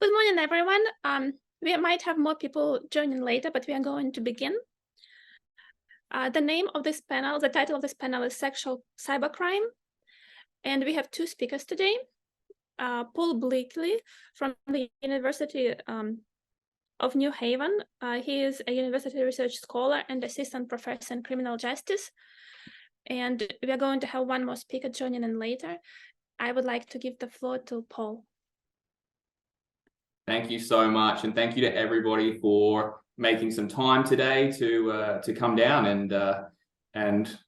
Good morning, everyone. We might have more people joining later, but we are going to begin. The name of this panel, the title of this panel is Sexual Cybercrime. And we have two speakers today. Paul Bleakley from the University of New Haven. He is a university research scholar and assistant professor in criminal justice. And we are going to have one more speaker joining in later. I would like to give the floor to Paul. Thank you so much, and thank you to everybody for making some time today to come down and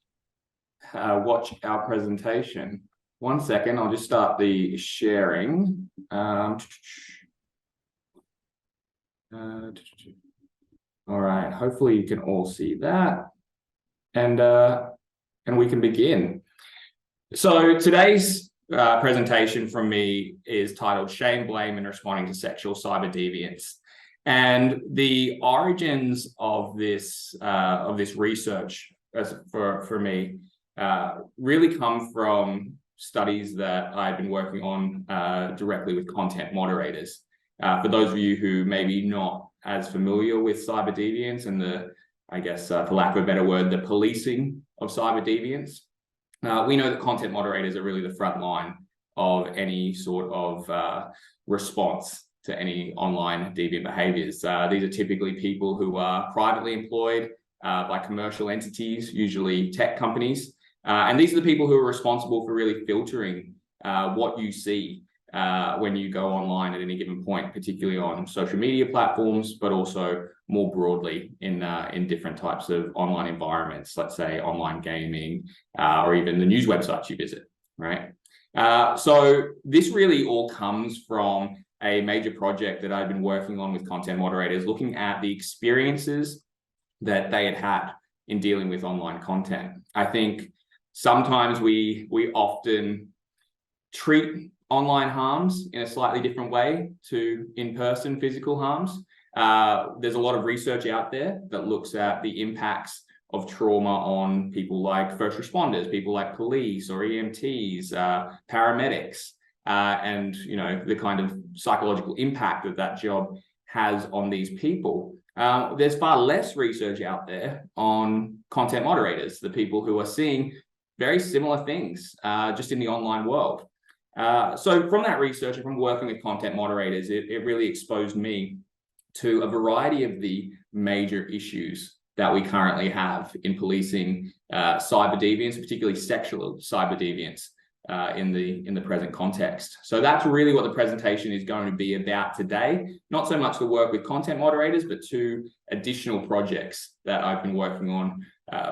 watch our presentation. 1 second, I'll just start the sharing. All right, hopefully you can all see that, and we can begin. So today's presentation from me is titled Shame, Blame, and Responding to Sexual Cyber Deviance. And the origins of this research for me really come from studies that I've been working on directly with content moderators. For those of you who may be not as familiar with cyber deviance and I guess for lack of a better word, the policing of cyber deviance, we know that content moderators are really the front line of any sort of response to any online deviant behaviors. These are typically people who are privately employed by commercial entities, usually tech companies. And these are the people who are responsible for really filtering what you see when you go online at any given point, particularly on social media platforms, but also more broadly in different types of online environments, let's say online gaming, or even the news websites you visit, right? So this really all comes from a major project that I've been working on with content moderators, looking at the experiences that they had in dealing with online content. I think sometimes we often treat online harms in a slightly different way to in-person physical harms. There's a lot of research out there that looks at the impacts of trauma on people like first responders, people like police or EMTs, paramedics, and the kind of psychological impact that job has on these people. There's far less research out there on content moderators, the people who are seeing very similar things just in the online world. So from that research and from working with content moderators, it really exposed me to a variety of the major issues that we currently have in policing cyber deviance, particularly sexual cyber deviance in the present context. So that's really what the presentation is going to be about today. Not so much the work with content moderators, but two additional projects that I've been working on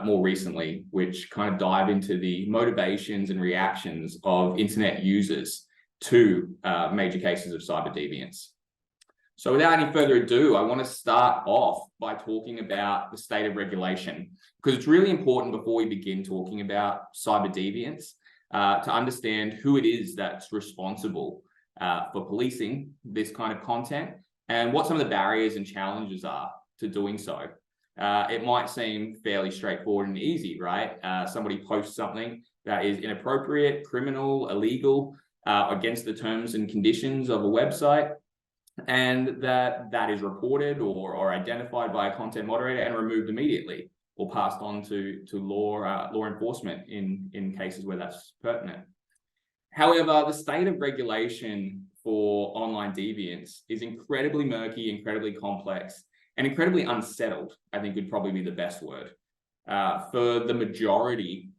more recently, which kind of dive into the motivations and reactions of internet users to major cases of cyber deviance. So without any further ado, I want to start off by talking about the state of regulation, because it's really important before we begin talking about cyber deviance to understand who it is that's responsible for policing this kind of content and what some of the barriers and challenges are to doing so. It might seem fairly straightforward and easy, right? Somebody posts something that is inappropriate, criminal, illegal, against the terms and conditions of a website, and that is reported or identified by a content moderator and removed immediately, or passed on to law enforcement in cases where that's pertinent. However, the state of regulation for online deviance is incredibly murky, incredibly complex, and incredibly unsettled, I think would probably be the best word. For the majority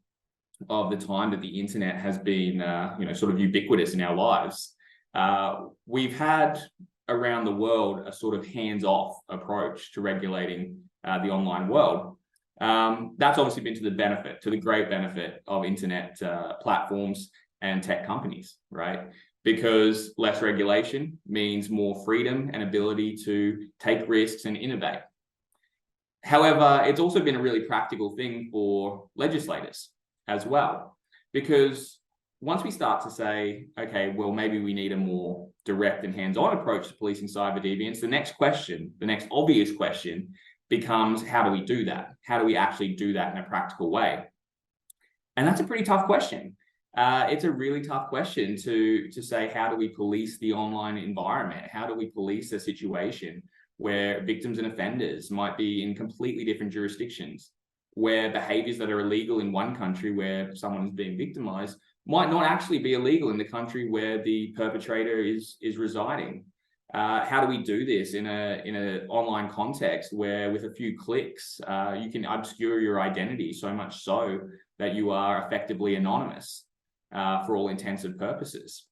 of the time that the internet has been sort of ubiquitous in our lives, we've had around the world a sort of hands-off approach to regulating the online world. That's obviously been to the great benefit of internet platforms and tech companies, right? Because less regulation means more freedom and ability to take risks and innovate. However, it's also been a really practical thing for legislators as well, because once we start to say, okay, well, maybe we need a more direct and hands-on approach to policing cyber deviance, the next obvious question becomes, how do we do that? How do we actually do that in a practical way? And that's a pretty tough question, It's a really tough question to say, how do we police the online environment? How do we police a situation where victims and offenders might be in completely different jurisdictions, where behaviors that are illegal in one country where someone is being victimized might not actually be illegal in the country where the perpetrator is residing? How do we do this in a online context where with a few clicks you can obscure your identity so much so that you are effectively anonymous for all intents and purposes?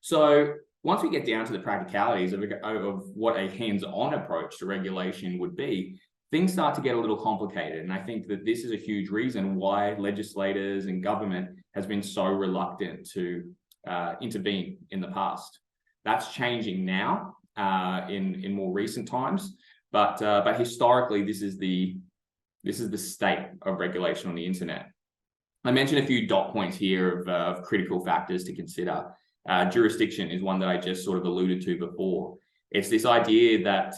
So once we get down to the practicalities of what a hands-on approach to regulation would be, things start to get a little complicated. And I think that this is a huge reason why legislators and government has been so reluctant to intervene in the past. That's changing now in more recent times, but historically, this is the state of regulation on the internet. I mentioned a few dot points here of critical factors to consider. Jurisdiction is one that I just sort of alluded to before. It's this idea that,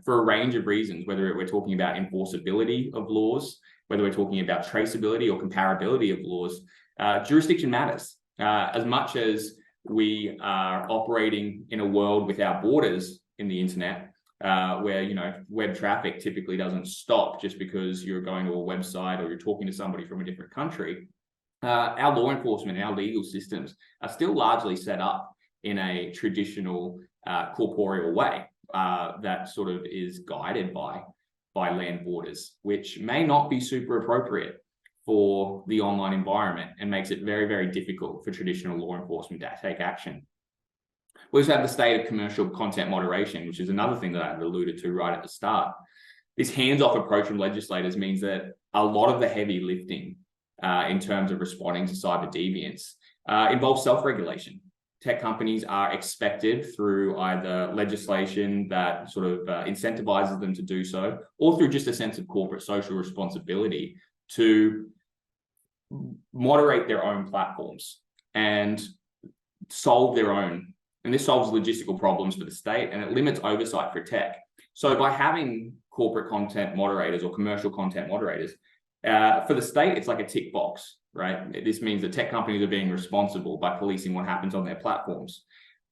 for a range of reasons, whether we're talking about enforceability of laws, whether we're talking about traceability or comparability of laws, jurisdiction matters. As much as we are operating in a world without borders in the internet, where web traffic typically doesn't stop just because you're going to a website or you're talking to somebody from a different country, our law enforcement, our legal systems are still largely set up in a traditional corporeal way that sort of is guided by land borders, which may not be super appropriate for the online environment and makes it very, very difficult for traditional law enforcement to take action. We also have the state of commercial content moderation, which is another thing that I alluded to right at the start. This hands-off approach from legislators means that a lot of the heavy lifting in terms of responding to cyber deviance involves self-regulation. Tech companies are expected through either legislation that sort of incentivizes them to do so, or through just a sense of corporate social responsibility to moderate their own platforms and solve their own. And this solves logistical problems for the state, and it limits oversight for tech. So by having corporate content moderators or commercial content moderators, for the state, it's like a tick box, right? This means that tech companies are being responsible by policing what happens on their platforms.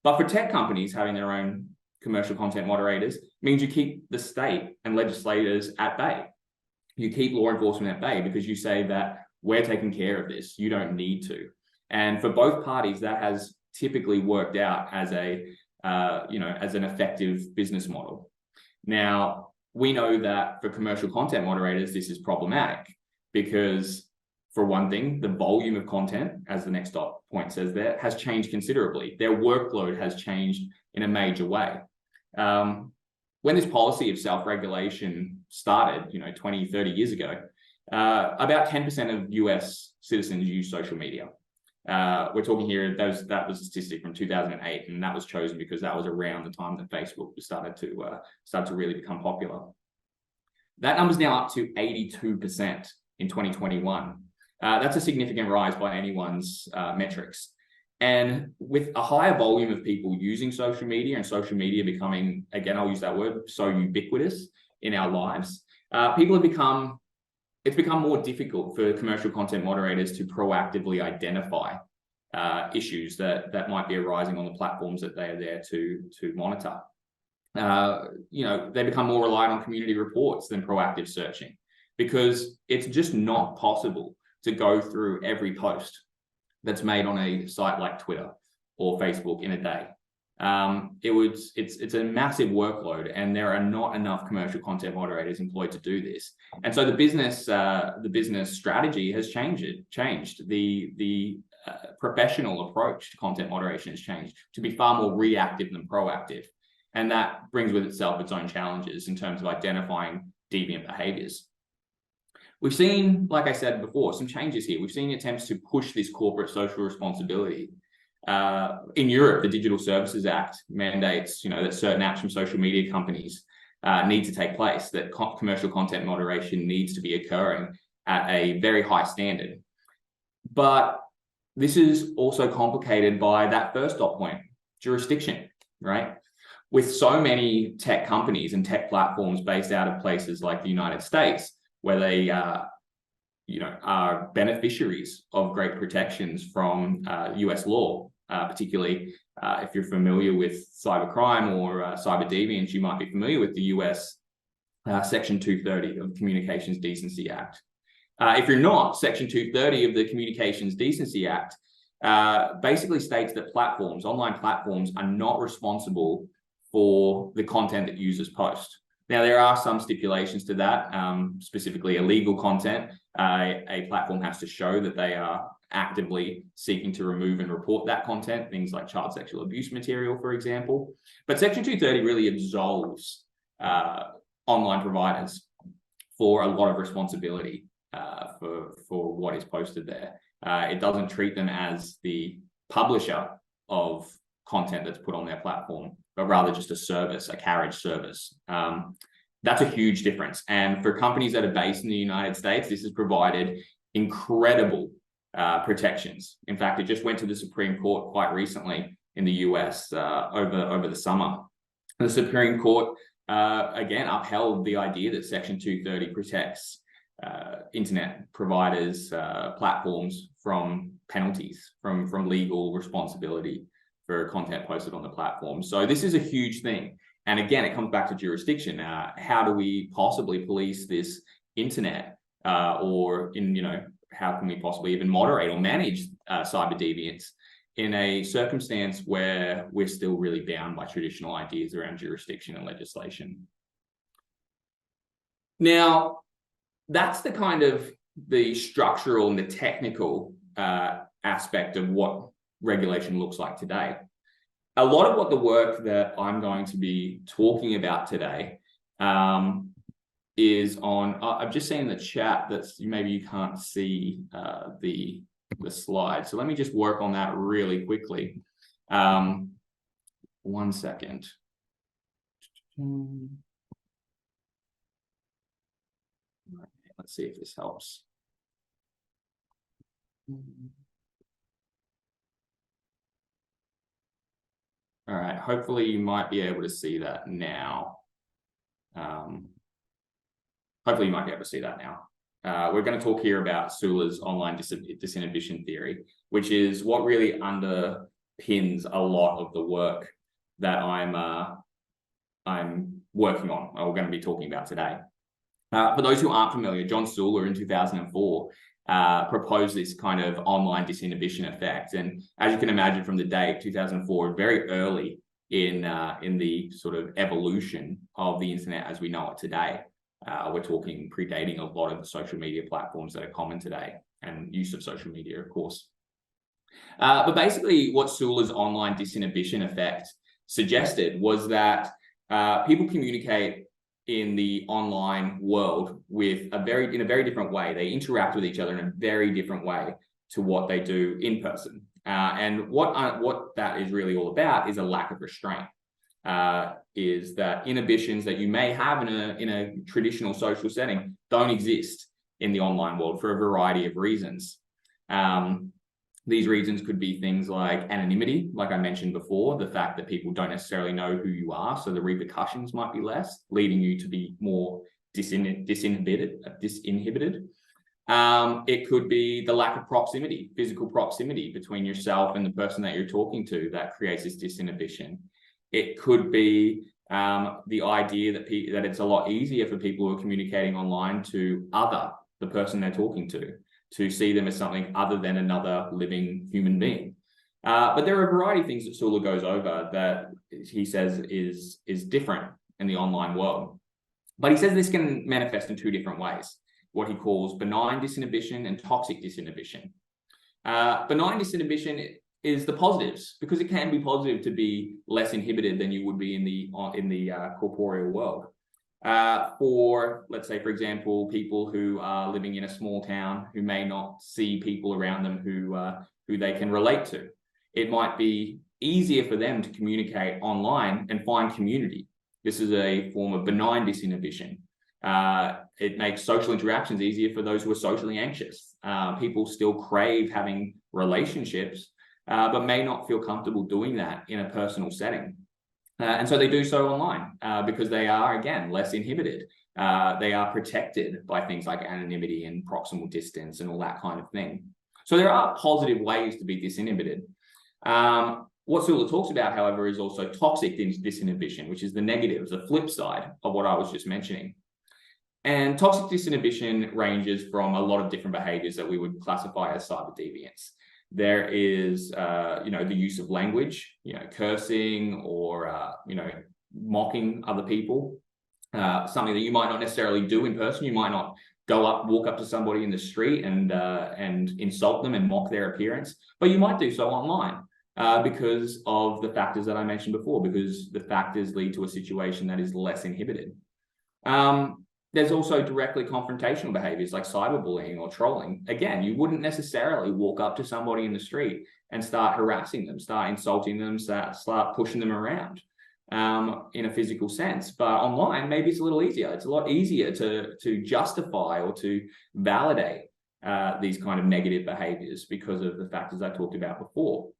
But for tech companies, having their own commercial content moderators means you keep the state and legislators at bay. You keep law enforcement at bay because you say that we're taking care of this. You don't need to. And for both parties, that has typically worked out as as an effective business model. Now, we know that for commercial content moderators, this is problematic because, for one thing, the volume of content, as the next dot point says there, has changed considerably. Their workload has changed in a major way. When this policy of self-regulation started, 20, 30 years ago, about 10% of US citizens use social media. We're talking here, that was a statistic from 2008, and that was chosen because that was around the time that Facebook started to really become popular. That number's now up to 82% in 2021. That's a significant rise by anyone's metrics. And with a higher volume of people using social media and social media becoming, again, I'll use that word, so ubiquitous in our lives, it's become more difficult for commercial content moderators to proactively identify issues that might be arising on the platforms that they are there to monitor. They become more reliant on community reports than proactive searching, because it's just not possible to go through every post that's made on a site like Twitter or Facebook in a day. It's a massive workload, and there are not enough commercial content moderators employed to do this. And so the business strategy has changed. The professional approach to content moderation has changed to be far more reactive than proactive. And that brings with itself its own challenges in terms of identifying deviant behaviors. We've seen, like I said before, some changes here. We've seen attempts to push this corporate social responsibility. In Europe, the Digital Services Act mandates, that certain apps from social media companies need to take place, that commercial content moderation needs to be occurring at a very high standard. But this is also complicated by that first dot point, jurisdiction, right? With so many tech companies and tech platforms based out of places like the United States, where they are beneficiaries of great protections from US law, particularly if you're familiar with cybercrime or cyberdeviance, you might be familiar with the US Section 230 of the Communications Decency Act. If you're not, Section 230 of the Communications Decency Act basically states that online platforms, are not responsible for the content that users post. Now, there are some stipulations to that, specifically illegal content. A platform has to show that they are actively seeking to remove and report that content, things like child sexual abuse material, for example. But Section 230 really absolves online providers for a lot of responsibility for what is posted there. It doesn't treat them as the publisher of content that's put on their platform, but rather just a service, a carriage service. That's a huge difference. And for companies that are based in the United States, this has provided incredible protections. In fact, it just went to the Supreme Court quite recently in the US over the summer. The Supreme Court, again, upheld the idea that Section 230 protects internet providers, platforms from penalties, from legal responsibility for content posted on the platform. So this is a huge thing. And again, it comes back to jurisdiction. How do we possibly police this internet, or how can we possibly even moderate or manage cyber deviance in a circumstance where we're still really bound by traditional ideas around jurisdiction and legislation? Now, that's the kind of the structural and the technical aspect of what regulation looks like today. A lot of what the work that I'm going to be talking about today is on, I've just seen in the chat that maybe you can't see the slide. So let me just work on that really quickly. 1 second. Let's see if this helps. All right, hopefully you might be able to see that now. Hopefully you might be able to see that now. We're going to talk here about Sula's online disinhibition theory, which is what really underpins a lot of the work that I'm working on, or we're going to be talking about today. For those who aren't familiar, John Sula in 2004 proposed this kind of online disinhibition effect. And as you can imagine from the date, 2004, very early in the sort of evolution of the internet as we know it today. We're talking predating a lot of the social media platforms that are common today, and use of social media, of course. But basically what Sula's online disinhibition effect suggested was that people communicate in the online world in a very different way. They interact with each other in a very different way to what they do in person. And what that is really all about is a lack of restraint. Is that inhibitions that you may have in a traditional social setting don't exist in the online world for a variety of reasons. These reasons could be things like anonymity, like I mentioned before, the fact that people don't necessarily know who you are, so the repercussions might be less, leading you to be more disinhibited. It could be the lack of proximity, physical proximity between yourself and the person that you're talking to that creates this disinhibition. It could be the idea that it's a lot easier for people who are communicating online to other the person they're talking to see them as something other than another living human being. But there are a variety of things that Sula goes over that he says is different in the online world. But he says this can manifest in 2 different ways, what he calls benign disinhibition and toxic disinhibition. Benign disinhibition is the positives, because it can be positive to be less inhibited than you would be in the corporeal world. For, let's say, for example, people who are living in a small town who may not see people around them who they can relate to. It might be easier for them to communicate online and find community. This is a form of benign disinhibition. It makes social interactions easier for those who are socially anxious. People still crave having relationships, but may not feel comfortable doing that in a personal setting. And so they do so online because they are, again, less inhibited. They are protected by things like anonymity and proximal distance and all that kind of thing. So there are positive ways to be disinhibited. What Sula talks about, however, is also toxic disinhibition, which is the negatives, the flip side of what I was just mentioning. And toxic disinhibition ranges from a lot of different behaviors that we would classify as cyber deviance. There is, the use of language, cursing or, mocking other people, something that you might not necessarily do in person. You might not walk up to somebody in the street and insult them and mock their appearance, but you might do so online because of the factors that I mentioned before, because the factors lead to a situation that is less inhibited. There's also directly confrontational behaviors like cyberbullying or trolling. Again, you wouldn't necessarily walk up to somebody in the street and start harassing them, start insulting them, start pushing them around in a physical sense. But online, maybe it's a little easier. It's a lot easier to justify or to validate these kind of negative behaviors because of the factors I talked about before.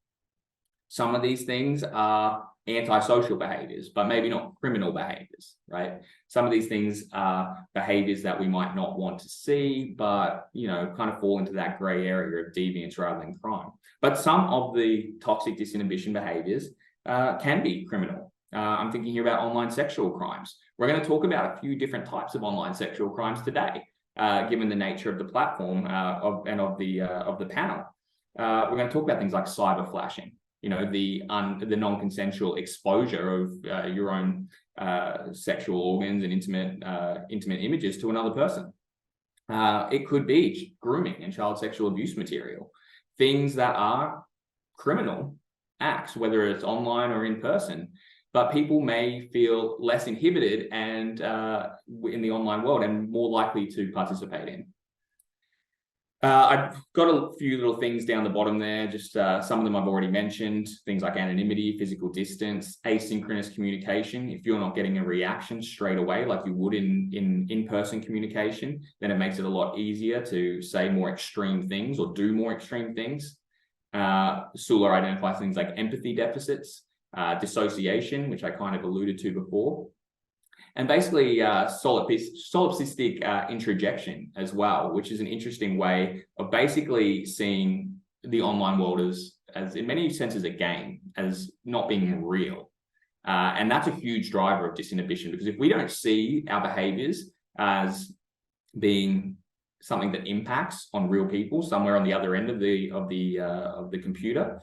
Some of these things are antisocial behaviors, but maybe not criminal behaviors, right? Some of these things are behaviors that we might not want to see, but, kind of fall into that gray area of deviance rather than crime. But some of the toxic disinhibition behaviors can be criminal. I'm thinking here about online sexual crimes. We're going to talk about a few different types of online sexual crimes today, given the nature of the platform of the panel. We're going to talk about things like cyber flashing. The non-consensual exposure of your own sexual organs and intimate images to another person. It could be grooming and child sexual abuse material, things that are criminal acts, whether it's online or in person. But people may feel less inhibited and in the online world and more likely to participate in. I've got a few little things down the bottom there, just some of them I've already mentioned, things like anonymity, physical distance, asynchronous communication. If you're not getting a reaction straight away like you would in in-person communication, then it makes it a lot easier to say more extreme things or do more extreme things. Sula identifies things like empathy deficits, dissociation, which I kind of alluded to before. And basically solipsistic introjection as well, which is an interesting way of basically seeing the online world as in many senses a game, as not being real. And that's a huge driver of disinhibition, because if we don't see our behaviors as being something that impacts on real people somewhere on the other end of the computer,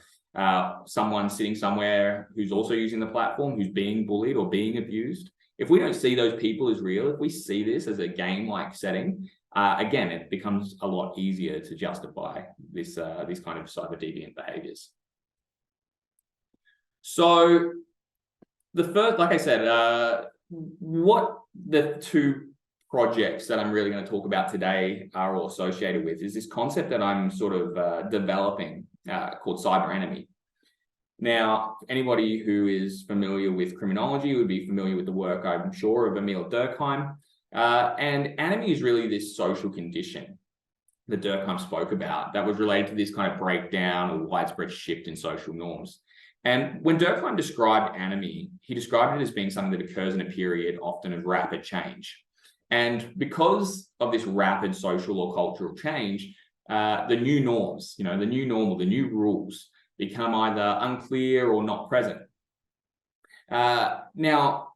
someone sitting somewhere who's also using the platform, who's being bullied or being abused, if we don't see those people as real, if we see this as a game-like setting, again, it becomes a lot easier to justify these kind of cyber deviant behaviors. So the first, like I said, what the two projects that I'm really going to talk about today are all associated with is this concept that I'm sort of developing called cyber enemy. Now, anybody who is familiar with criminology would be familiar with the work, I'm sure, of Emil Durkheim. And enemy is really this social condition that Durkheim spoke about that was related to this kind of breakdown or widespread shift in social norms. And when Durkheim described enemy, he described it as being something that occurs in a period often of rapid change. And because of this rapid social or cultural change, the new norms, the new normal, the new rules become either unclear or not present. Now,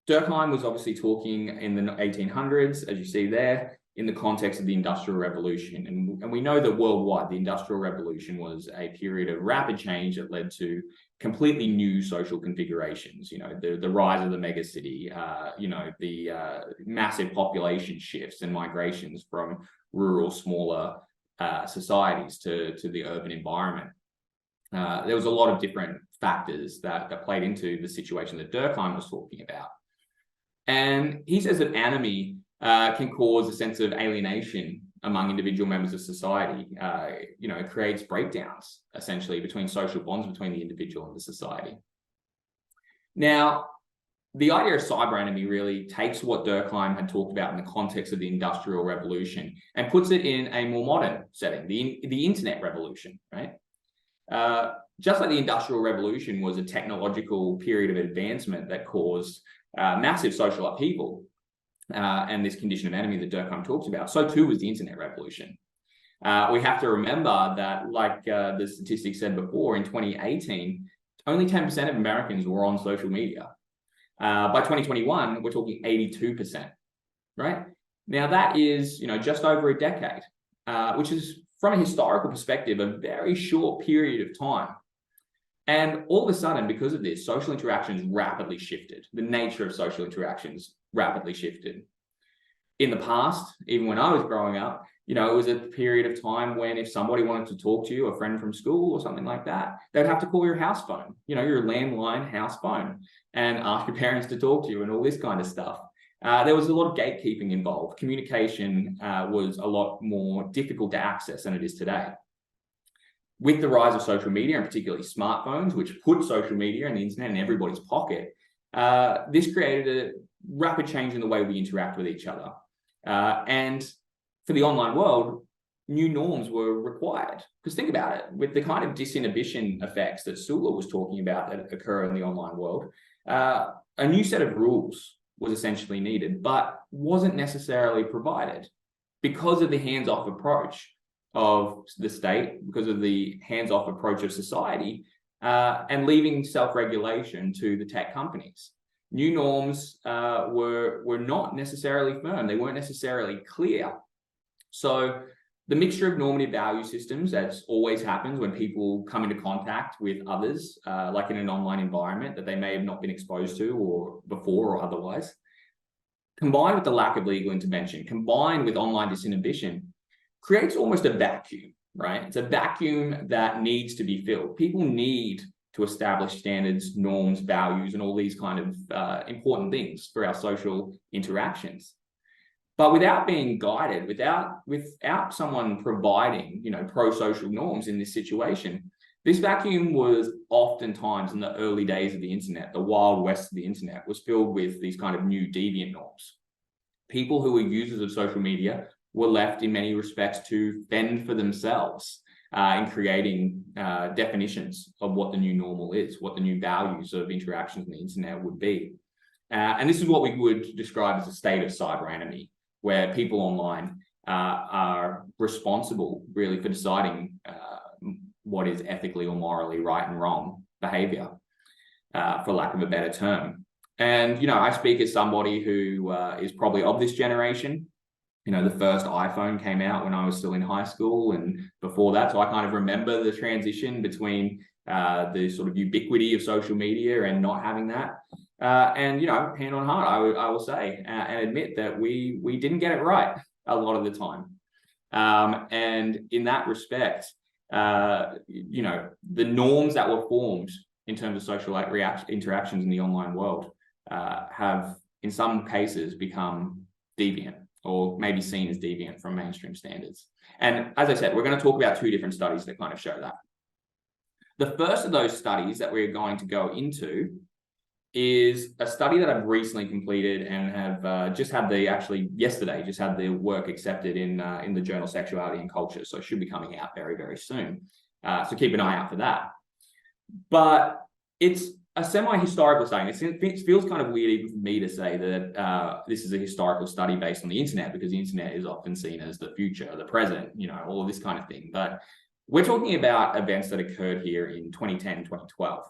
Durkheim was obviously talking in the 1800s, as you see there, in the context of the Industrial Revolution. And we know that worldwide, the Industrial Revolution was a period of rapid change that led to completely new social configurations, the rise of the megacity, the massive population shifts and migrations from rural, smaller societies to the urban environment. There was a lot of different factors that played into the situation that Durkheim was talking about. And he says that enemy can cause a sense of alienation among individual members of society. It creates breakdowns, essentially, between social bonds between the individual and the society. Now, the idea of cyber enemy really takes what Durkheim had talked about in the context of the Industrial Revolution and puts it in a more modern setting, the internet revolution, right? Just like the Industrial Revolution was a technological period of advancement that caused massive social upheaval, and this condition of enemy that Durkheim talks about, so too was the internet revolution. We have to remember that, like the statistics said before, in 2018, only 10% of Americans were on social media. By 2021, we're talking 82%, right? Now that is, just over a decade, which is, from a historical perspective, a very short period of time. And all of a sudden, because of this, social interactions rapidly shifted. The nature of social interactions rapidly shifted. In the past, even when I was growing up, it was a period of time when if somebody wanted to talk to you, a friend from school or something like that, they'd have to call your house phone, your landline house phone, and ask your parents to talk to you and all this kind of stuff. There was a lot of gatekeeping involved. Communication was a lot more difficult to access than it is today. With the rise of social media, and particularly smartphones, which put social media and the internet in everybody's pocket, this created a rapid change in the way we interact with each other. And for the online world, new norms were required. Because think about it, with the kind of disinhibition effects that Sula was talking about that occur in the online world, a new set of rules was essentially needed, but wasn't necessarily provided because of the hands-off approach of the state, because of the hands-off approach of society, and leaving self-regulation to the tech companies. New norms were not necessarily firm. They weren't necessarily clear. So the mixture of normative value systems, as always happens when people come into contact with others, like in an online environment that they may have not been exposed to or before or otherwise, combined with the lack of legal intervention, combined with online disinhibition, creates almost a vacuum, right? It's a vacuum that needs to be filled. People need to establish standards, norms, values, and all these kind of important things for our social interactions. But without being guided, without someone providing, pro-social norms in this situation, this vacuum was oftentimes, in the early days of the internet, the wild west of the internet, was filled with these kind of new deviant norms. People who were users of social media were left in many respects to fend for themselves in creating definitions of what the new normal is, what the new values of interactions on the internet would be. And this is what we would describe as a state of cyber enemy, where people online are responsible really for deciding what is ethically or morally right and wrong behavior, for lack of a better term. And, I speak as somebody who is probably of this generation. The first iPhone came out when I was still in high school and before that. So I kind of remember the transition between the sort of ubiquity of social media and not having that. And, hand on heart, I will say and admit that we didn't get it right a lot of the time. And in that respect, the norms that were formed in terms of social interactions in the online world have, in some cases, become deviant, or maybe seen as deviant from mainstream standards. And as I said, we're going to talk about two different studies that kind of show that. The first of those studies that we're going to go into is a study that I've recently completed and have yesterday had the work accepted in the journal Sexuality and Culture. So it should be coming out very, very soon. So keep an eye out for that. But it's a semi-historical study. It feels kind of weird even for me to say that this is a historical study based on the internet, because the internet is often seen as the future, the present, all of this kind of thing. But we're talking about events that occurred here in 2010, 2012.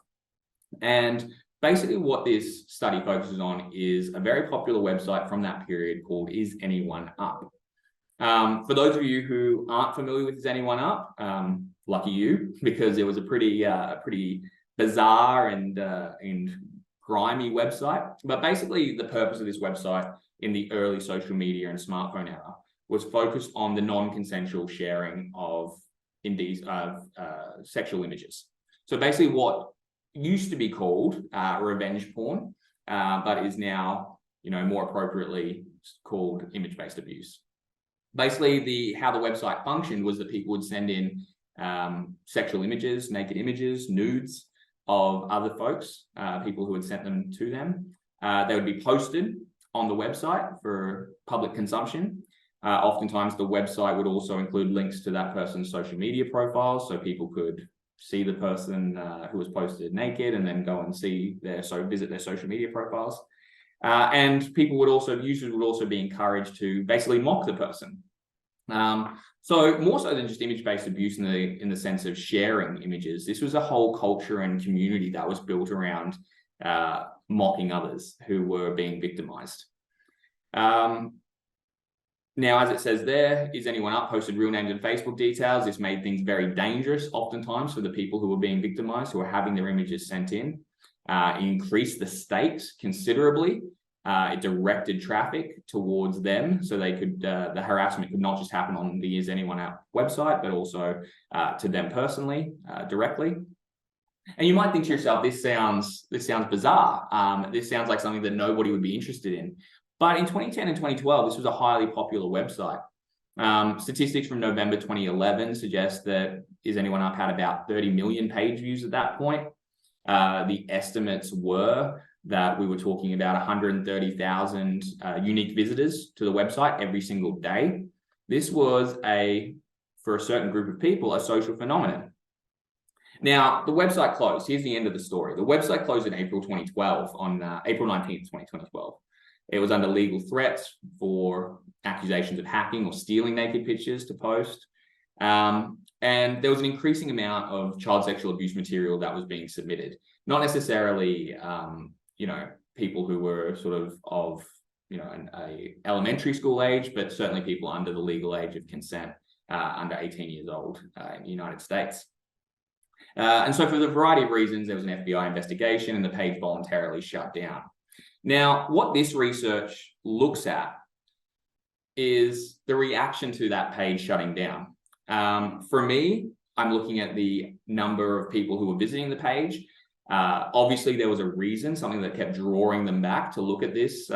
And basically what this study focuses on is a very popular website from that period called Is Anyone Up? For those of you who aren't familiar with Is Anyone Up, lucky you, because it was a pretty bizarre and grimy website. But basically the purpose of this website in the early social media and smartphone era was focused on the non-consensual sharing of sexual images. So basically what used to be called revenge porn, but is now, more appropriately called image-based abuse. Basically how the website functioned was that people would send in sexual images, naked images, nudes of other folks, people who had sent them to them. They would be posted on the website for public consumption. Oftentimes the website would also include links to that person's social media profiles, so people could see the person who was posted naked and then go and visit their social media profiles. And users would also be encouraged to basically mock the person. So more so than just image-based abuse in the sense of sharing images, this was a whole culture and community that was built around mocking others who were being victimized. Now, as it says there, is anyone up, posted real names and Facebook details. This made things very dangerous, oftentimes, for the people who were being victimized, who were having their images sent in. It increased the stakes considerably. It directed traffic towards them, so they could the harassment could not just happen on the Is Anyone Out website, but also to them personally, directly. And you might think to yourself, this sounds bizarre. This sounds like something that nobody would be interested in. But in 2010 and 2012, this was a highly popular website. Statistics from November 2011 suggest that Is Anyone Up had about 30 million page views at that point. The estimates were that we were talking about 130,000 unique visitors to the website every single day. This was, for a certain group of people, a social phenomenon. Now, the website closed. Here's the end of the story. The website closed in April 2012, on April 19th, 2012. It was under legal threats for accusations of hacking or stealing naked pictures to post. And there was an increasing amount of child sexual abuse material that was being submitted. Not necessarily, people who were sort of a elementary school age, but certainly people under the legal age of consent, under 18 years old in the United States. And so for the variety of reasons, there was an FBI investigation and the page voluntarily shut down. Now, what this research looks at is the reaction to that page shutting down. For me, I'm looking at the number of people who were visiting the page. Obviously, there was a reason, something that kept drawing them back to look at this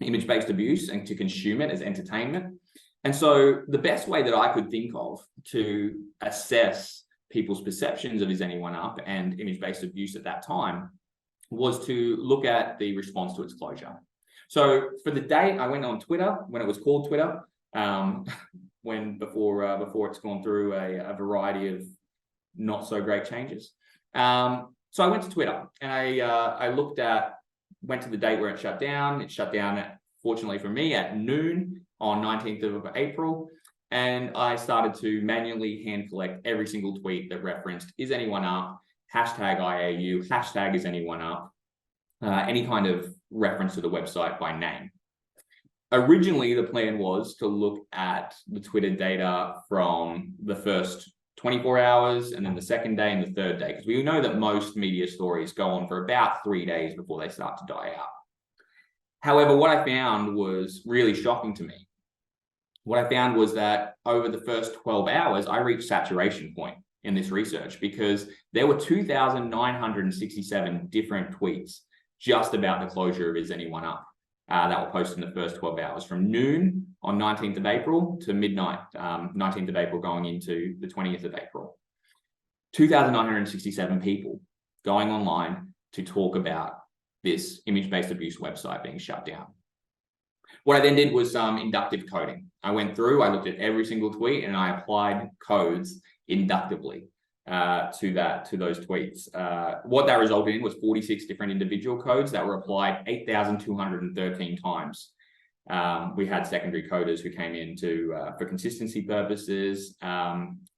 image-based abuse and to consume it as entertainment. And so the best way that I could think of to assess people's perceptions of Is Anyone Up and image-based abuse at that time was to look at the response to its closure. So for the date, I went on Twitter when it was called Twitter, before it's gone through a variety of not so great changes. So I went to Twitter and I went to the date where it shut down. It shut down, fortunately for me, at noon on 19th of April. And I started to manually hand collect every single tweet that referenced Is Anyone Up, hashtag IAU, hashtag Is Anyone Up, any kind of reference to the website by name. Originally, the plan was to look at the Twitter data from the first 24 hours and then the second day and the third day, because we know that most media stories go on for about 3 days before they start to die out. However, what I found was really shocking to me. What I found was that over the first 12 hours, I reached saturation point in this research because there were 2,967 different tweets just about the closure of Is Anyone Up that were posted in the first 12 hours, from noon on 19th of April to midnight, 19th of April going into the 20th of April. 2,967 people going online to talk about this image-based abuse website being shut down. What I then did was inductive coding. I went through, I looked at every single tweet and I applied codes inductively to those tweets. What that resulted in was 46 different individual codes that were applied 8,213 times. We had secondary coders who came in for consistency purposes,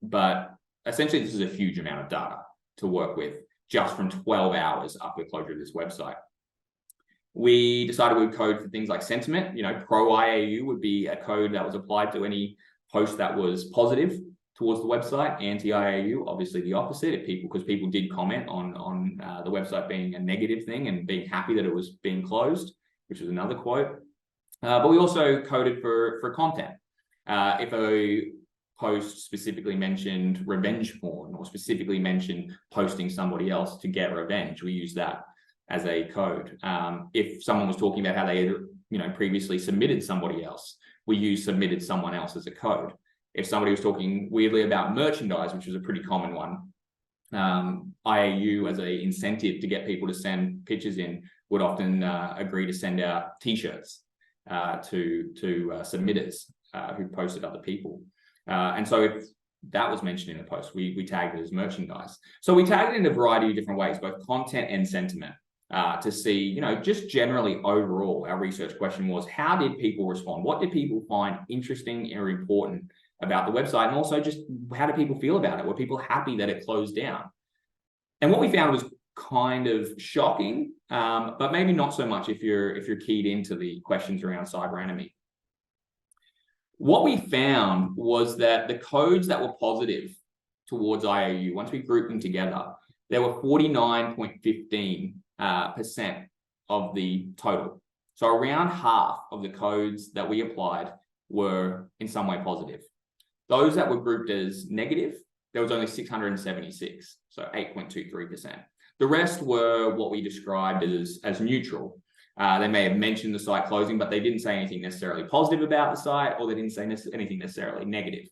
but essentially this is a huge amount of data to work with just from 12 hours after the closure of this website. We decided we would code for things like sentiment. Pro IAU would be a code that was applied to any post that was positive towards the website. Anti-IAU, obviously the opposite, because people did comment on the website being a negative thing and being happy that it was being closed, which was another quote. But we also coded for content. If a post specifically mentioned revenge porn or specifically mentioned posting somebody else to get revenge, we use that as a code. If someone was talking about how they previously submitted somebody else, we use submitted someone else as a code. If somebody was talking weirdly about merchandise, which was a pretty common one, IAU as an incentive to get people to send pictures in would often agree to send out t-shirts to submitters who posted other people. And so if that was mentioned in a post, we tagged it as merchandise. So we tagged it in a variety of different ways, both content and sentiment. to see, you know, just generally overall, our research question was, how did people respond? What did people find interesting or important about the website? And also just how do people feel about it? Were people happy that it closed down? And what we found was kind of shocking, but maybe not so much if you're keyed into the questions around cyber enemy. What we found was that the codes that were positive towards IOU, once we grouped them together, there were 49.15% of the total. So around half of the codes that we applied were in some way positive. Those that were grouped as negative, there was only 676, so 8.23%. The rest were what we described as neutral. They may have mentioned the site closing, but they didn't say anything necessarily positive about the site, or they didn't say anything necessarily negative,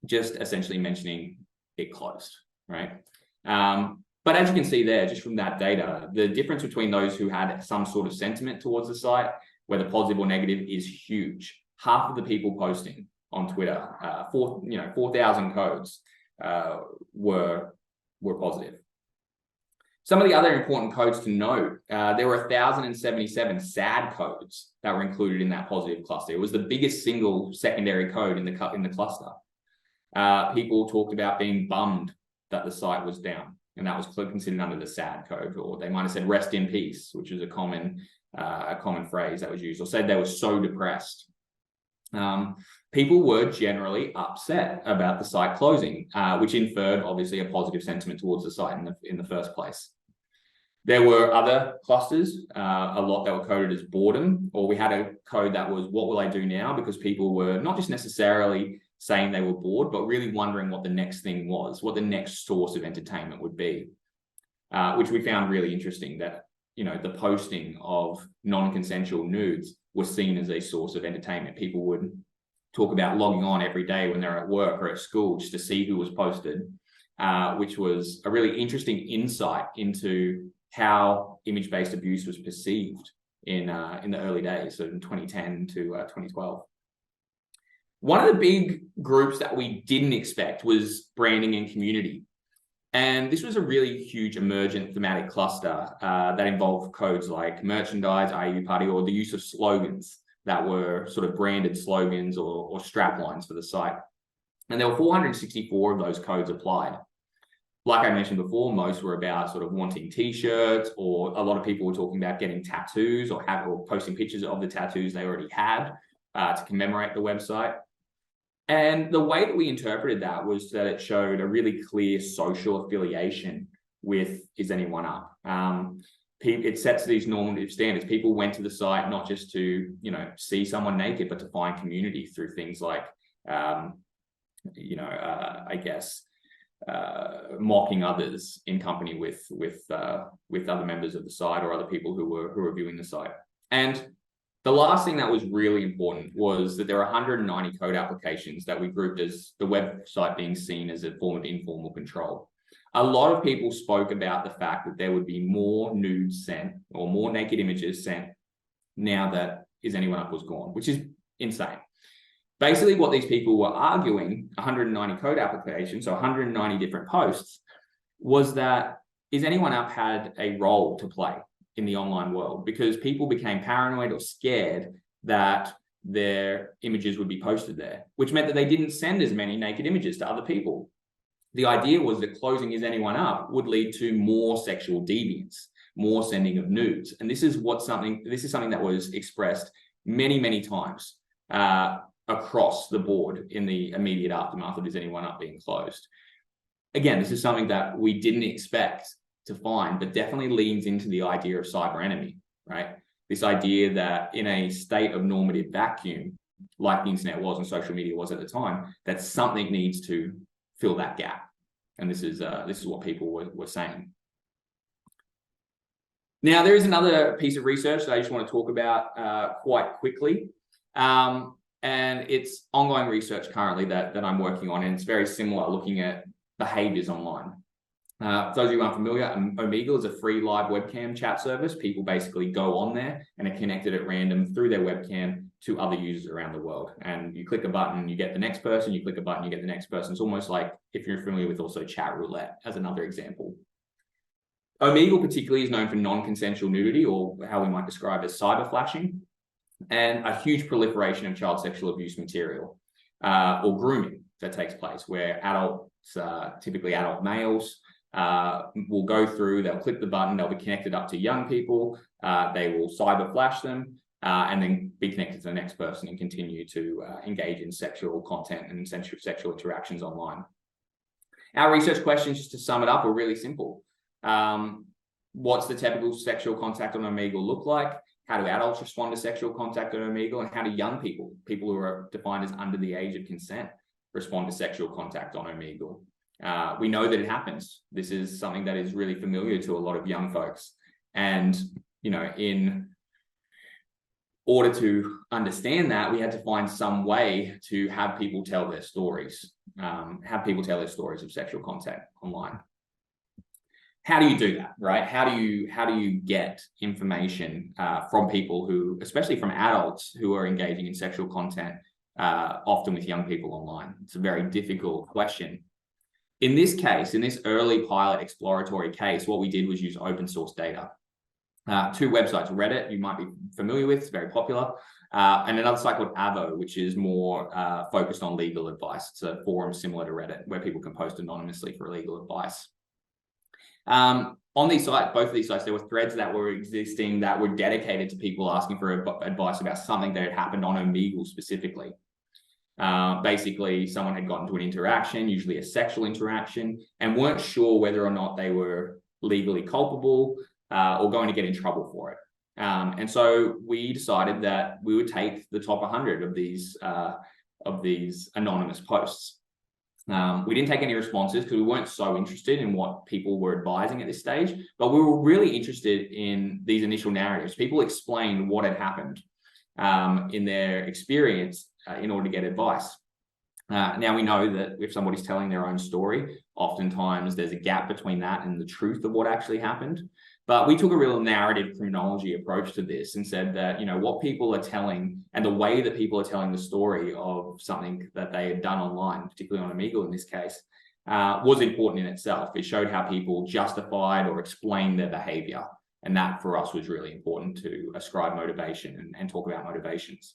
just essentially mentioning it closed, right? But as you can see there, just from that data, the difference between those who had some sort of sentiment towards the site, whether positive or negative, is huge. Half of the people posting on Twitter, 4,000 codes were positive. Some of the other important codes to note, there were 1,077 sad codes that were included in that positive cluster. It was the biggest single secondary code in the cluster. People talked about being bummed that the site was down, and that was considered under the sad code, or they might have said "rest in peace," which is a common phrase that was used, or said they were so depressed. People were generally upset about the site closing, which inferred obviously a positive sentiment towards the site in the first place. There were other clusters, a lot that were coded as boredom, or we had a code that was "what will I do now?" because people were not just necessarily saying they were bored, but really wondering what the next thing was, what the next source of entertainment would be, which we found really interesting, that, you know, the posting of non-consensual nudes was seen as a source of entertainment. People would talk about logging on every day when they're at work or at school just to see who was posted, which was a really interesting insight into how image-based abuse was perceived in the early days, so in 2010 to 2012. One of the big groups that we didn't expect was branding and community. And this was a really huge emergent thematic cluster that involved codes like merchandise, IU party, or the use of slogans that were sort of branded slogans or strap lines for the site. And there were 464 of those codes applied. Like I mentioned before, most were about sort of wanting t-shirts, or a lot of people were talking about getting tattoos or posting pictures of the tattoos they already had to commemorate the website. And the way that we interpreted that was that it showed a really clear social affiliation with Is Anyone Up? It sets these normative standards. People went to the site not just to, you know, see someone naked, but to find community through things like, mocking others in company with other members of the site or other people who were viewing the site. And the last thing that was really important was that there are 190 code applications that we grouped as the website being seen as a form of informal control. A lot of people spoke about the fact that there would be more nudes sent or more naked images sent now that Is Anyone Up was gone, which is insane. Basically, what these people were arguing, 190 code applications, so 190 different posts, was that Is Anyone Up had a role to play in the online world, because people became paranoid or scared that their images would be posted there, which meant that they didn't send as many naked images to other people. The idea was that closing Is Anyone Up would lead to more sexual deviance, more sending of nudes. And this is something that was expressed many, many times across the board in the immediate aftermath of Is Anyone Up being closed. Again, this is something that we didn't expect to find, but definitely leans into the idea of cyber enemy, right? This idea that in a state of normative vacuum, like the internet was and social media was at the time, that something needs to fill that gap. And this is what people were saying. Now, there is another piece of research that I just want to talk about quite quickly. And it's ongoing research currently that I'm working on, and it's very similar, looking at behaviors online. For those of you who aren't familiar, Omegle is a free live webcam chat service. People basically go on there and are connected at random through their webcam to other users around the world. And you click a button, you get the next person, you click a button, you get the next person. It's almost like, if you're familiar with also chat roulette as another example. Omegle particularly is known for non-consensual nudity, or how we might describe as cyber flashing, and a huge proliferation of child sexual abuse material or grooming that takes place, where adults, typically adult males, will go through, they'll click the button, they'll be connected up to young people, they will cyber flash them, and then be connected to the next person and continue to engage in sexual content and sexual interactions online. Our research questions, just to sum it up, are really simple. What's the typical sexual contact on Omegle look like? How do adults respond to sexual contact on Omegle? And how do young people, people who are defined as under the age of consent, respond to sexual contact on Omegle? We know that it happens. This is something that is really familiar to a lot of young folks. And, in order to understand that, we had to find some way to have people tell their stories, of sexual contact online. How do you do that, right? How do you get information from people who, especially from adults who are engaging in sexual content, often with young people online? It's a very difficult question. In this case, in this early pilot exploratory case, what we did was use open source data. Two websites, Reddit, you might be familiar with, it's very popular, and another site called Avo, which is more focused on legal advice. It's a forum similar to Reddit where people can post anonymously for legal advice. On these sites, both of these sites, there were threads that were existing that were dedicated to people asking for advice about something that had happened on Omegle specifically. Basically, someone had gotten to an interaction, usually a sexual interaction, and weren't sure whether or not they were legally culpable or going to get in trouble for it. And so we decided that we would take the top 100 of these anonymous posts. We didn't take any responses because we weren't so interested in what people were advising at this stage, but we were really interested in these initial narratives. People explained what had happened in their experience in order to get advice. Now we know that if somebody's telling their own story, oftentimes there's a gap between that and the truth of what actually happened. But we took a real narrative criminology approach to this and said that, what people are telling and the way that people are telling the story of something that they had done online, particularly on Omegle in this case, was important in itself. It showed how people justified or explained their behavior. And that for us was really important to ascribe motivation and talk about motivations.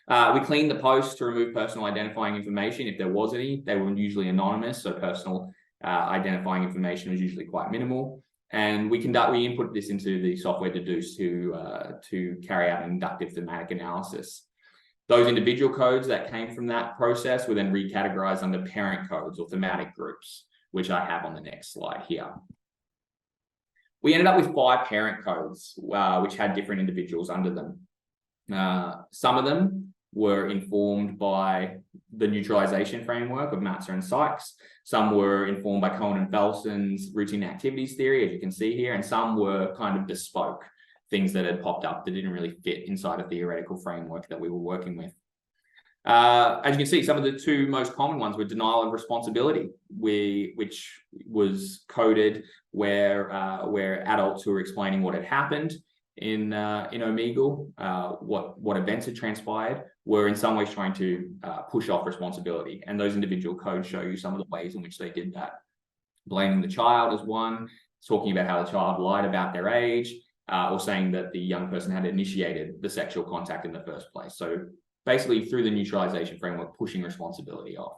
We cleaned the posts to remove personal identifying information. If there was any, they were usually anonymous. So personal identifying information was usually quite minimal. And we input this into the software Deduce to carry out an inductive thematic analysis. Those individual codes that came from that process were then recategorized under parent codes or thematic groups, which I have on the next slide here. We ended up with 5 parent codes, which had different individuals under them. Some of them were informed by the neutralization framework of Matzer and Sykes. Some were informed by Cohen and Felson's routine activities theory, as you can see here, and some were kind of bespoke, things that had popped up that didn't really fit inside a theoretical framework that we were working with. As you can see, some of the 2 most common ones were denial of responsibility, which was coded where adults who were explaining what had happened in Omegle, what events had transpired, were in some ways trying to push off responsibility. And those individual codes show you some of the ways in which they did that. Blaming the child as one, talking about how the child lied about their age, or saying that the young person had initiated the sexual contact in the first place. So basically through the neutralization framework, pushing responsibility off.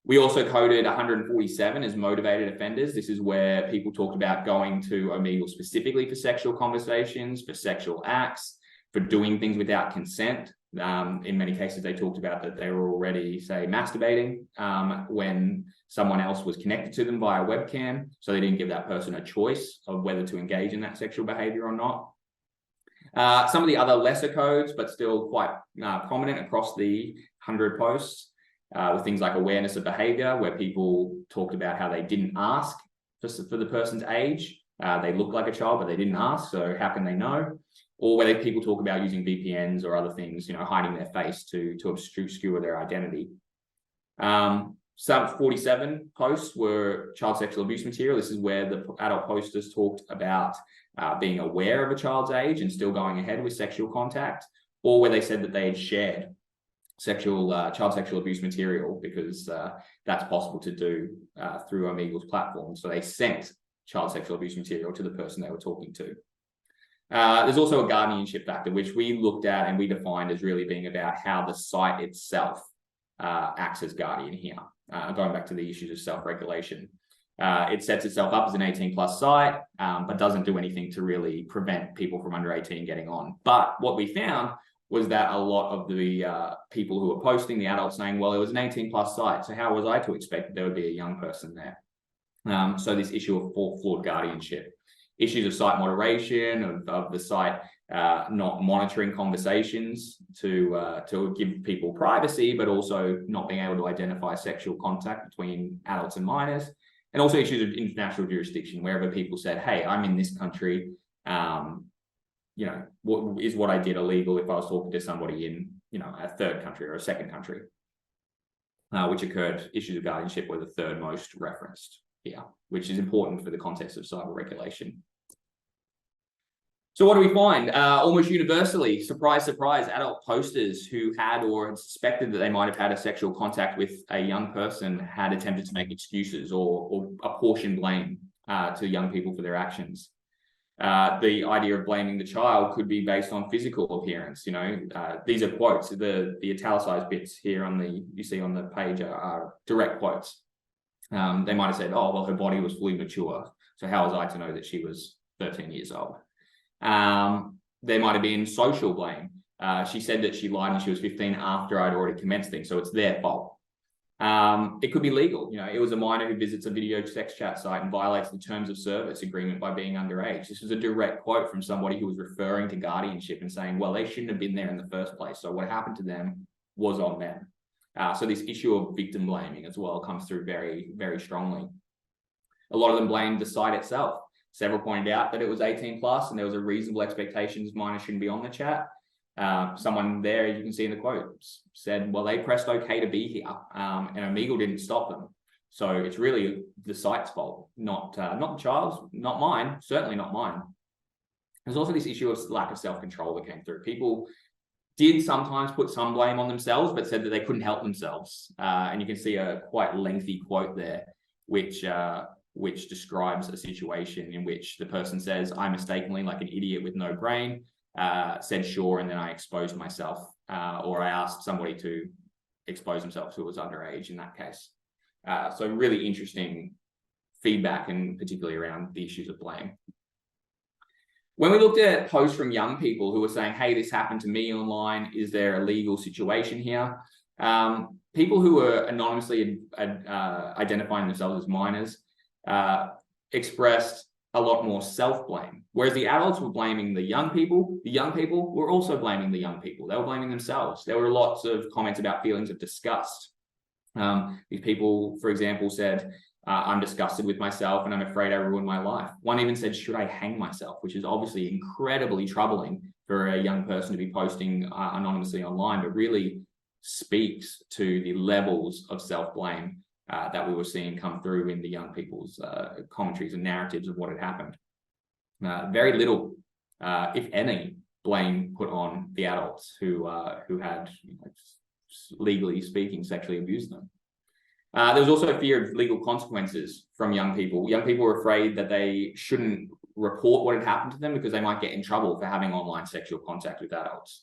We also coded 147 as motivated offenders. This is where people talked about going to Omegle specifically for sexual conversations, for sexual acts, for doing things without consent. In many cases, they talked about that they were already, say, masturbating when someone else was connected to them via webcam. So they didn't give that person a choice of whether to engage in that sexual behavior or not. Some of the other lesser codes, but still quite prominent across the 100 posts, with things like awareness of behavior, where people talked about how they didn't ask for the person's age. They looked like a child, but they didn't ask, so how can they know? Or whether people talk about using VPNs or other things, hiding their face to obscure their identity. Some 47 posts were child sexual abuse material. This is where the adult posters talked about being aware of a child's age and still going ahead with sexual contact, or where they said that they had shared child sexual abuse material because that's possible to do through Omegle's platform. So they sent child sexual abuse material to the person they were talking to. There's also a guardianship factor, which we looked at and we defined as really being about how the site itself acts as guardian here, going back to the issues of self-regulation. It sets itself up as an 18+ site, but doesn't do anything to really prevent people from under 18 getting on. But what we found was that a lot of the people who were posting, the adults saying, well, it was an 18+ site, so how was I to expect that there would be a young person there? So this issue of flawed guardianship, issues of site moderation, of the site not monitoring conversations to give people privacy, but also not being able to identify sexual contact between adults and minors, and also issues of international jurisdiction, wherever people said, hey, I'm in this country, you know, what I did illegal if I was talking to somebody in, you know, a third country or a second country, which occurred. Issues of guardianship were the third most referenced here, which is important for the context of cyber regulation. So what do we find? Almost universally, surprise, surprise, adult posters who had or had suspected that they might have had a sexual contact with a young person had attempted to make excuses or apportion blame to young people for their actions. The idea of blaming the child could be based on physical appearance. You know, these are quotes. The italicized bits here you see on the page are direct quotes. They might have said, oh, well, her body was fully mature, so how was I to know that she was 13 years old? There might have been social blame. She said that she lied when she was 15 after I'd already commenced things, so it's their fault. It could be legal. You know, it was a minor who visits a video sex chat site and violates the terms of service agreement by being underage. This was a direct quote from somebody who was referring to guardianship and saying, well, they shouldn't have been there in the first place, so what happened to them was on them. So this issue of victim blaming as well comes through very, very strongly. A lot of them blamed the site itself. Several pointed out that it was 18+ and there was a reasonable expectation minors shouldn't be on the chat. Someone there, as you can see in the quotes, said, well, they pressed okay to be here, and Omegle didn't stop them. So it's really the site's fault, not the child's, not mine, certainly not mine. There's also this issue of lack of self-control that came through. People did sometimes put some blame on themselves, but said that they couldn't help themselves. And you can see a quite lengthy quote there, which describes a situation in which the person says, I mistakenly, like an idiot with no brain, said sure, and then I exposed myself, or I asked somebody to expose themselves who was underage in that case. So really interesting feedback, and particularly around the issues of blame. When we looked at posts from young people who were saying, hey, this happened to me online, is there a legal situation here? People who were anonymously identifying themselves as minors expressed a lot more self-blame, whereas the adults were blaming the young people were also blaming the young people. They were blaming themselves. There were lots of comments about feelings of disgust. These people, for example, said, I'm disgusted with myself and I'm afraid I ruined my life. One even said, should I hang myself? Which is obviously incredibly troubling for a young person to be posting anonymously online, but really speaks to the levels of self-blame that we were seeing come through in the young people's commentaries and narratives of what had happened. Very little, if any, blame put on the adults who had, you know, legally speaking, sexually abused them. There was also a fear of legal consequences from young people. Young people were afraid that they shouldn't report what had happened to them because they might get in trouble for having online sexual contact with adults.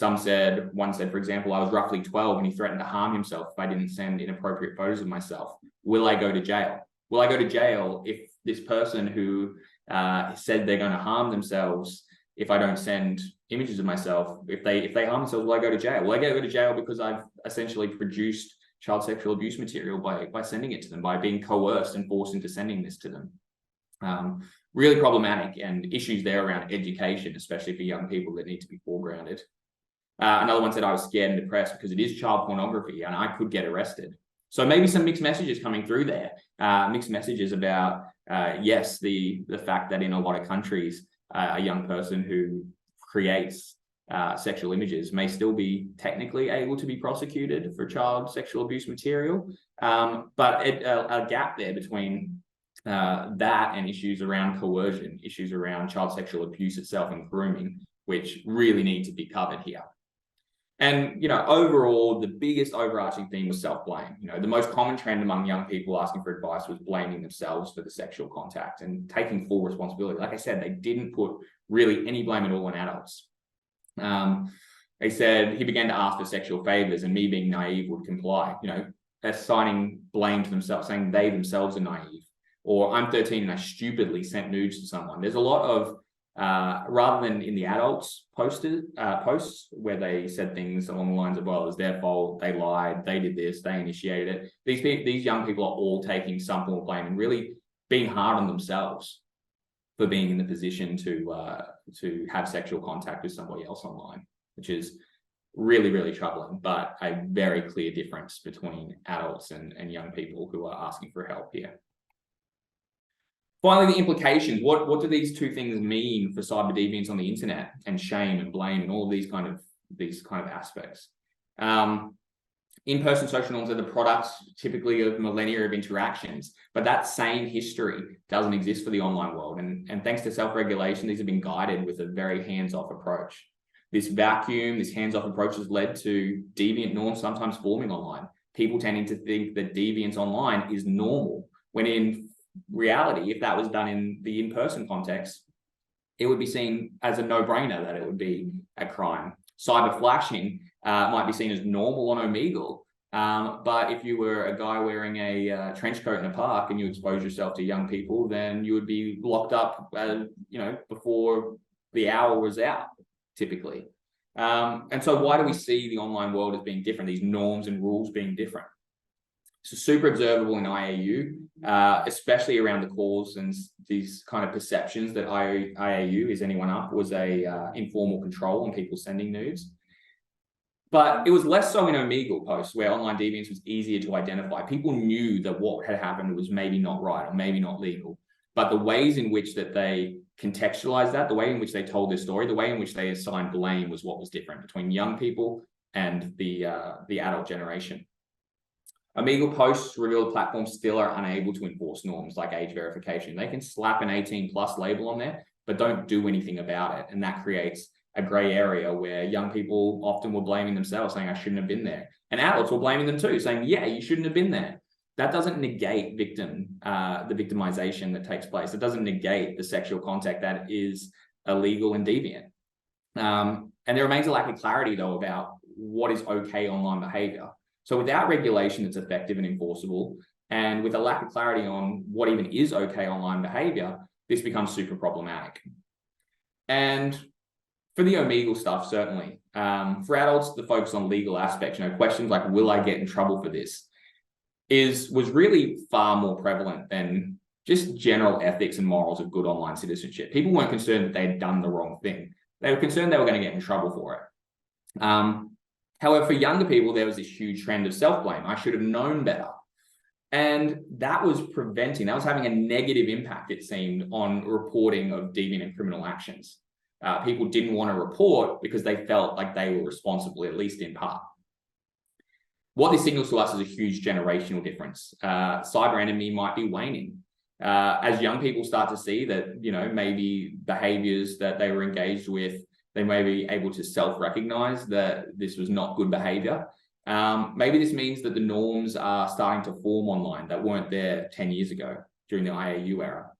One said, for example, I was roughly 12 and he threatened to harm himself if I didn't send inappropriate photos of myself. Will I go to jail? Will I go to jail if this person who said they're going to harm themselves if I don't send images of myself, if they harm themselves, will I go to jail? Will I go to jail because I've essentially produced child sexual abuse material by sending it to them, by being coerced and forced into sending this to them? Really problematic, and issues there around education, especially for young people, that need to be foregrounded. Another one said, I was scared and depressed because it is child pornography and I could get arrested. So maybe some mixed messages coming through there. Mixed messages about, yes, the fact that in a lot of countries, a young person who creates sexual images may still be technically able to be prosecuted for child sexual abuse material. But a gap there between that and issues around coercion, issues around child sexual abuse itself and grooming, which really need to be covered here. And, overall, the biggest overarching theme was self-blame. The most common trend among young people asking for advice was blaming themselves for the sexual contact and taking full responsibility. Like I said, they didn't put really any blame at all on adults. They said he began to ask for sexual favors and me being naive would comply, assigning blame to themselves, saying they themselves are naive. Or I'm 13 and I stupidly sent nudes to someone. There's a lot of, rather than in the adults posts where they said things along the lines of, well, it was their fault, they lied, they did this, they initiated it. These young people are all taking some form of blame and really being hard on themselves for being in the position to have sexual contact with somebody else online, which is really, really troubling, but a very clear difference between adults and young people who are asking for help here. Finally, the implications. What do these two things mean for cyber deviance on the internet and shame and blame and all of these kind of aspects? In-person social norms are the products typically of millennia of interactions, but that same history doesn't exist for the online world. And thanks to self-regulation, these have been guided with a very hands-off approach. This vacuum, this hands-off approach has led to deviant norms sometimes forming online. People tending to think that deviance online is normal, when in reality, if that was done in the in-person context, it would be seen as a no-brainer that it would be a crime. Cyber flashing might be seen as normal on Omegle, but if you were a guy wearing a trench coat in a park and you expose yourself to young people, then you would be locked up, before the hour was out, typically. And so why do we see the online world as being different, these norms and rules being different? So super observable in IAU, especially around the calls and these kind of perceptions that IAU, is anyone up, was a informal control on people sending nudes. But it was less so in Omegle posts where online deviance was easier to identify. People knew that what had happened was maybe not right or maybe not legal. But the ways in which that they contextualized that, the way in which they told their story, the way in which they assigned blame was what was different between young people and the adult generation. Omegle posts reveal the platforms still are unable to enforce norms like age verification. They can slap an 18+ label on there, but don't do anything about it. And that creates a gray area where young people often were blaming themselves, saying, I shouldn't have been there. And adults were blaming them too, saying, yeah, you shouldn't have been there. That doesn't negate the victimization that takes place. It doesn't negate the sexual contact that is illegal and deviant. And there remains a lack of clarity, though, about what is okay online behavior. So without regulation that's effective and enforceable, and with a lack of clarity on what even is okay online behavior, this becomes super problematic. And for the Omegle stuff, certainly. For adults, the focus on legal aspects, questions like, will I get in trouble for this, was really far more prevalent than just general ethics and morals of good online citizenship. People weren't concerned that they'd done the wrong thing. They were concerned they were going to get in trouble for it. However, for younger people, there was this huge trend of self-blame. I should have known better. And that was having a negative impact, it seemed, on reporting of deviant and criminal actions. People didn't want to report because they felt like they were responsible, at least in part. What this signals to us is a huge generational difference. Cyber enemy might be waning. As young people start to see that, maybe behaviors that they were engaged with, they may be able to self-recognize that this was not good behavior. Maybe this means that the norms are starting to form online that weren't there 10 years ago during the IAU era.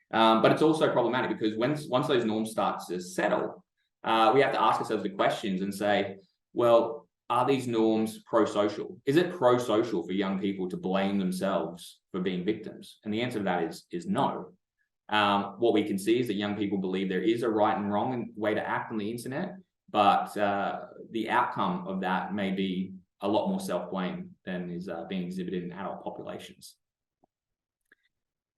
But it's also problematic because once those norms start to settle, we have to ask ourselves the questions and say, well, are these norms pro-social? Is it pro-social for young people to blame themselves for being victims? And the answer to that is no. What we can see is that young people believe there is a right and wrong way to act on the internet, but the outcome of that may be a lot more self-blame than is being exhibited in adult populations.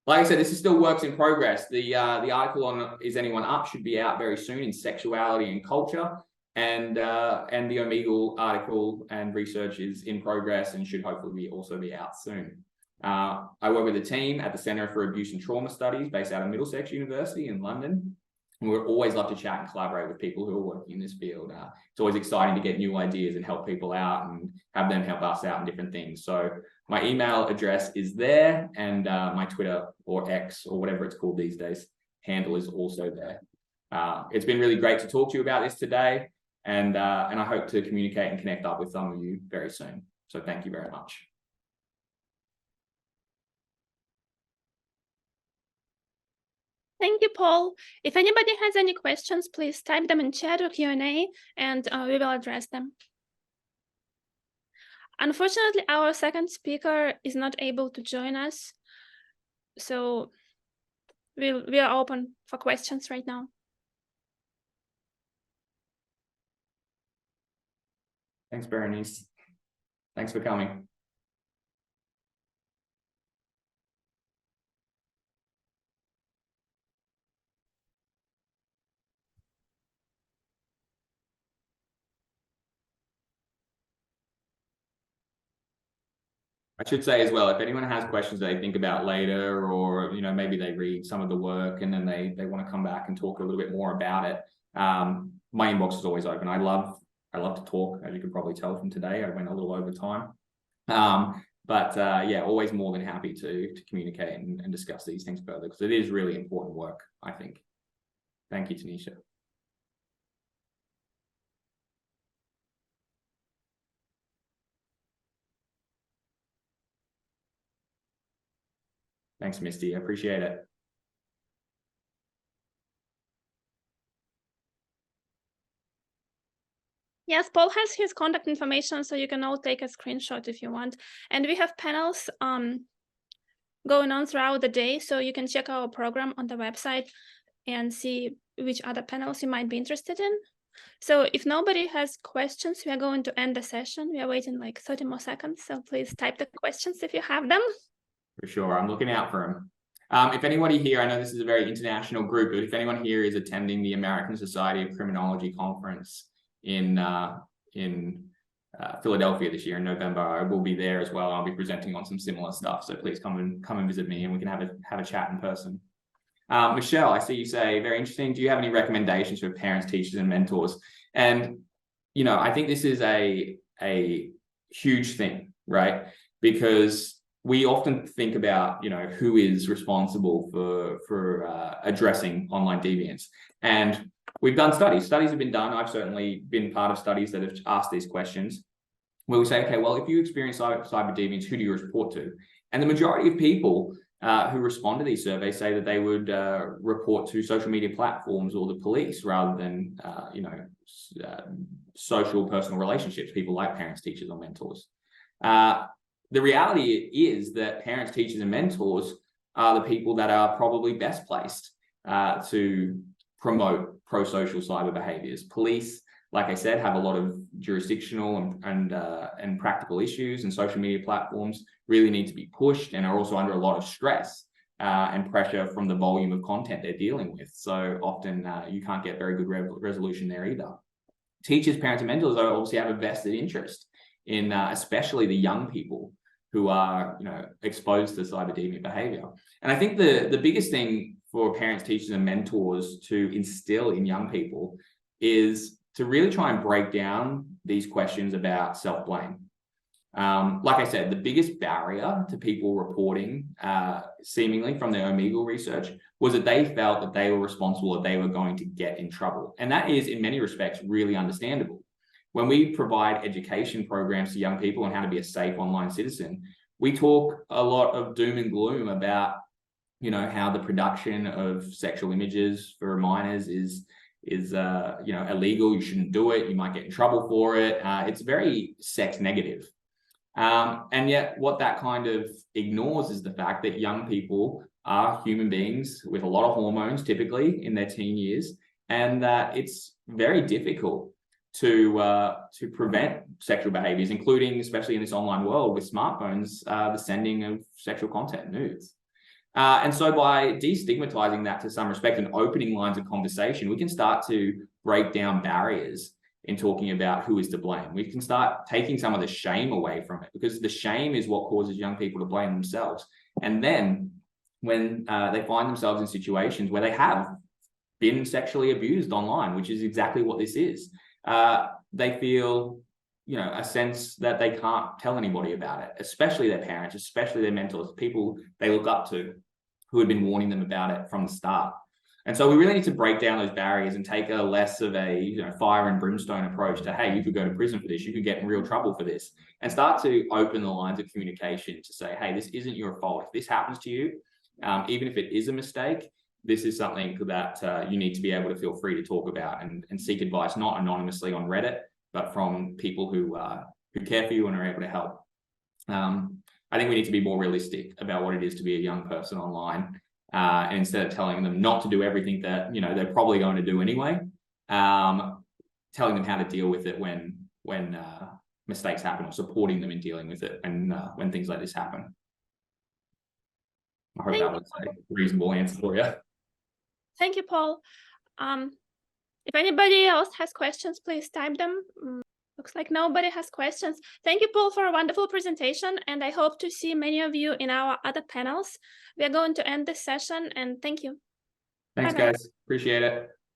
Like I said, this is still works in progress. The article on Is Anyone Up should be out very soon in Sexuality and Culture, and the Omegle article and research is in progress and should hopefully also be out soon. I work with a team at the Centre for Abuse and Trauma Studies based out of Middlesex University in London. And we'd always love to chat and collaborate with people who are working in this field. It's always exciting to get new ideas and help people out and have them help us out in different things. So my email address is there, and my Twitter or X or whatever it's called these days handle is also there. It's been really great to talk to you about this today. And I hope to communicate and connect up with some of you very soon. So thank you very much. Thank you, Paul. If anybody has any questions, please type them in chat or Q&A, and we will address them. Unfortunately, our second speaker is not able to join us, so we are open for questions right now. Thanks, Berenice. Thanks for coming. I should say as well, if anyone has questions they think about later, or maybe they read some of the work and then they want to come back and talk a little bit more about it, my inbox is always open. I love to talk, as you can probably tell from today. I went a little over time, but yeah, always more than happy to communicate and discuss these things further, because it is really important work, I think. Thank you, Tanisha. Thanks, Misty. I appreciate it. Yes, Paul has his contact information, so you can all take a screenshot if you want. And we have panels going on throughout the day, so you can check our program on the website and see which other panels you might be interested in. So if nobody has questions, we are going to end the session. We are waiting like 30 more seconds, so please type the questions if you have them. For sure, I'm looking out for them. If anybody here, I know this is a very international group, but if anyone here is attending the American Society of Criminology conference in Philadelphia this year in November, I will be there as well. I'll be presenting on some similar stuff, so please come and visit me, and we can have a chat in person. Michelle, I see you say, very interesting. Do you have any recommendations for parents, teachers, and mentors? And I think this is a huge thing, right? Because we often think about, who is responsible for addressing online deviance. And we've done studies. Studies have been done. I've certainly been part of studies that have asked these questions, where we say, okay, well, if you experience cyber deviance, who do you report to? And the majority of people who respond to these surveys say that they would report to social media platforms or the police, rather than social personal relationships, people like parents, teachers, or mentors. The reality is that parents, teachers, and mentors are the people that are probably best placed to promote pro-social cyber behaviors. Police, like I said, have a lot of jurisdictional and practical issues, and social media platforms really need to be pushed and are also under a lot of stress and pressure from the volume of content they're dealing with. So often you can't get very good resolution there either. Teachers, parents, and mentors obviously have a vested interest in especially the young people who are exposed to cyber deviant behavior. And I think the biggest thing for parents, teachers, and mentors to instill in young people is to really try and break down these questions about self-blame. Like I said, the biggest barrier to people reporting, seemingly from their Omegle research, was that they felt that they were responsible, or they were going to get in trouble. And that is, in many respects, really understandable. When we provide education programs to young people on how to be a safe online citizen, we talk a lot of doom and gloom about, how the production of sexual images for minors is illegal. You shouldn't do it. You might get in trouble for it. It's very sex negative. And yet what that kind of ignores is the fact that young people are human beings with a lot of hormones, typically in their teen years, and that it's very difficult to prevent sexual behaviors, including, especially in this online world with smartphones, the sending of sexual content, nudes. And so by destigmatizing that to some respect and opening lines of conversation, we can start to break down barriers in talking about who is to blame. We can start taking some of the shame away from it, because the shame is what causes young people to blame themselves. And then when they find themselves in situations where they have been sexually abused online, which is exactly what this is, they feel, a sense that they can't tell anybody about it, especially their parents, especially their mentors, people they look up to, who had been warning them about it from the start. And so we really need to break down those barriers and take a less of a fire and brimstone approach to, hey, you could go to prison for this, you could get in real trouble for this, and start to open the lines of communication to say, hey, this isn't your fault. If this happens to you, even if it is a mistake, this is something that you need to be able to feel free to talk about and seek advice, not anonymously on Reddit, but from people who care for you and are able to help. I think we need to be more realistic about what it is to be a young person online. And instead of telling them not to do everything that they're probably going to do anyway, telling them how to deal with it when mistakes happen, or supporting them in dealing with it when things like this happen. I hope that was a reasonable answer for you. Thank you, Paul. If anybody else has questions, please type them. Looks like nobody has questions. Thank you, Paul, for a wonderful presentation, and I hope to see many of you in our other panels. We are going to end this session, and thank you. Thanks, guys. Appreciate it.